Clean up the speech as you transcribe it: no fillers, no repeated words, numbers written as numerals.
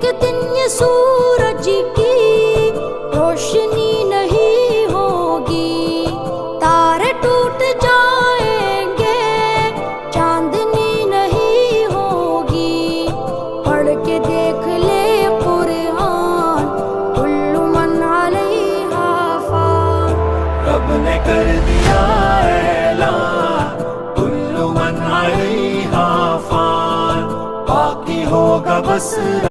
एक दिन ये सूरज की रोशनी नहीं होगी, तारे टूट जाएंगे, चांदनी नहीं होगी। पढ़ के देख ले कुरान, कुल्लु मन अलैहा फान। रब ने कर दिया ऐलान, कुल्लु मन अलैहा फान। बाकी होगा बस